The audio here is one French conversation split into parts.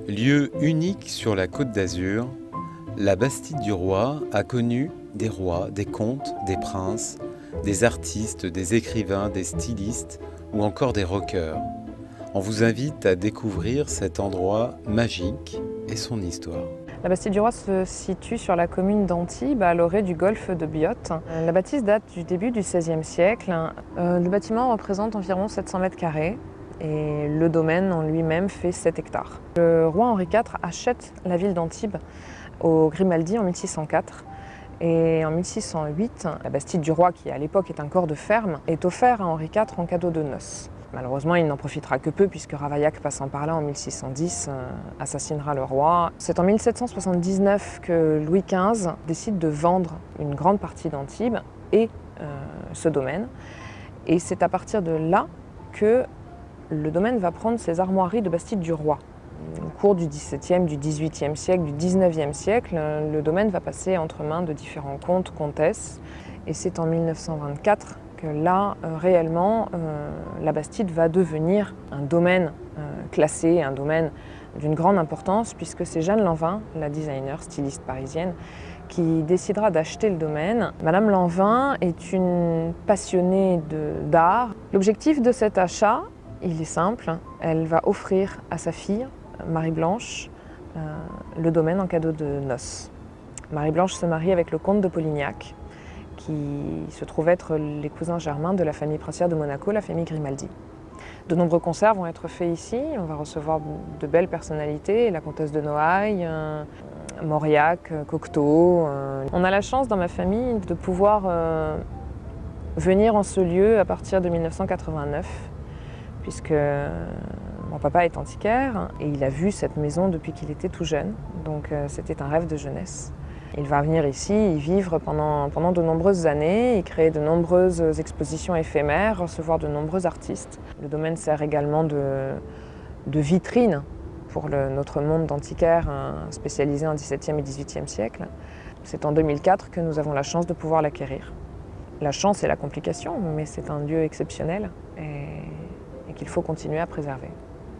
Lieu unique sur la Côte d'Azur, la Bastide du Roi a connu des rois, des comtes, des princes, des artistes, des écrivains, des stylistes ou encore des rockers. On vous invite à découvrir cet endroit magique et son histoire. La Bastide du Roi se situe sur la commune d'Antibes, à l'orée du golfe de Biot. La bâtisse date du début du XVIe siècle. Le bâtiment représente environ 700 mètres carrés et le domaine en lui-même fait 7 hectares. Le roi Henri IV achète la ville d'Antibes aux Grimaldi en 1604. Et en 1608, la Bastide du Roi, qui à l'époque est un corps de ferme, est offert à Henri IV en cadeau de noces. Malheureusement, il n'en profitera que peu puisque Ravaillac, passant par là en 1610, assassinera le roi. C'est en 1779 que Louis XV décide de vendre une grande partie d'Antibes et ce domaine. Et c'est à partir de là que le domaine va prendre ses armoiries de Bastide du Roi. Au cours du XVIIe, du XVIIIe siècle, du XIXe siècle, le domaine va passer entre mains de différents comtes, comtesses. Et c'est en 1924 que là, réellement, la Bastide va devenir un domaine classé, un domaine d'une grande importance, puisque c'est Jeanne Lanvin, la designer, styliste parisienne, qui décidera d'acheter le domaine. Madame Lanvin est une passionnée d'art. L'objectif de cet achat, il est simple, elle va offrir à sa fille, Marie-Blanche, le domaine en cadeau de noces. Marie-Blanche se marie avec le comte de Polignac, qui se trouve être les cousins germains de la famille princière de Monaco, la famille Grimaldi. De nombreux concerts vont être faits ici, on va recevoir de belles personnalités, la comtesse de Noailles, Mauriac, Cocteau. On a la chance dans ma famille de pouvoir venir en ce lieu à partir de 1989, puisque mon papa est antiquaire et il a vu cette maison depuis qu'il était tout jeune, donc c'était un rêve de jeunesse. Il va venir ici y vivre pendant de nombreuses années, y créer de nombreuses expositions éphémères, recevoir de nombreux artistes. Le domaine sert également de vitrine pour notre monde d'antiquaire spécialisé en XVIIe et XVIIIe siècle. C'est en 2004 que nous avons la chance de pouvoir l'acquérir. La chance et la complication, mais c'est un lieu exceptionnel et qu'il faut continuer à préserver.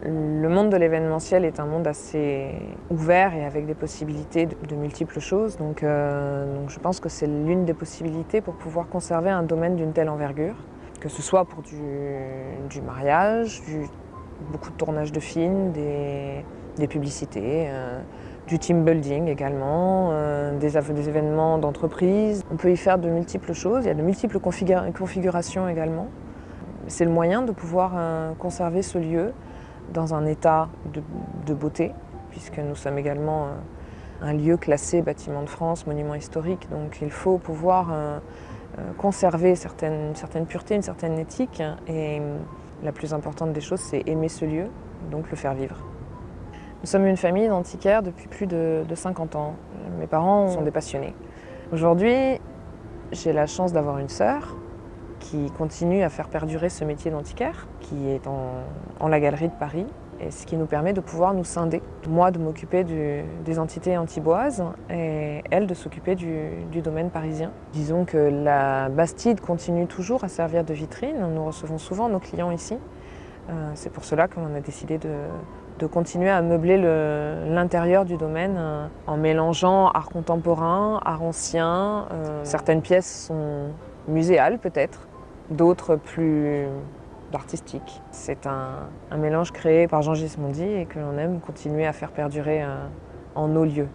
Le monde de l'événementiel est un monde assez ouvert et avec des possibilités de multiples choses. Donc je pense que c'est l'une des possibilités pour pouvoir conserver un domaine d'une telle envergure, que ce soit pour du mariage, beaucoup de tournage de films, des publicités, du team building également, des événements d'entreprise. On peut y faire de multiples choses, il y a de multiples configurations également. C'est le moyen de pouvoir conserver ce lieu dans un état de beauté, puisque nous sommes également un lieu classé bâtiment de France, monument historique. Donc il faut pouvoir conserver certaines puretés, une certaine éthique. Et la plus importante des choses, c'est aimer ce lieu, donc le faire vivre. Nous sommes une famille d'antiquaires depuis plus de 50 ans. Mes parents sont des passionnés. Aujourd'hui, j'ai la chance d'avoir une sœur qui continue à faire perdurer ce métier d'antiquaire, qui est en la galerie de Paris, et ce qui nous permet de pouvoir nous scinder. Moi de m'occuper des entités antiboises et elle de s'occuper du domaine parisien. Disons que la Bastide continue toujours à servir de vitrine, nous recevons souvent nos clients ici. C'est pour cela qu'on a décidé de continuer à meubler l'intérieur du domaine en mélangeant art contemporain, art ancien. Certaines pièces sont muséales peut-être, d'autres plus artistiques. C'est un mélange créé par Jean Gismondi et que l'on aime continuer à faire perdurer en nos lieux.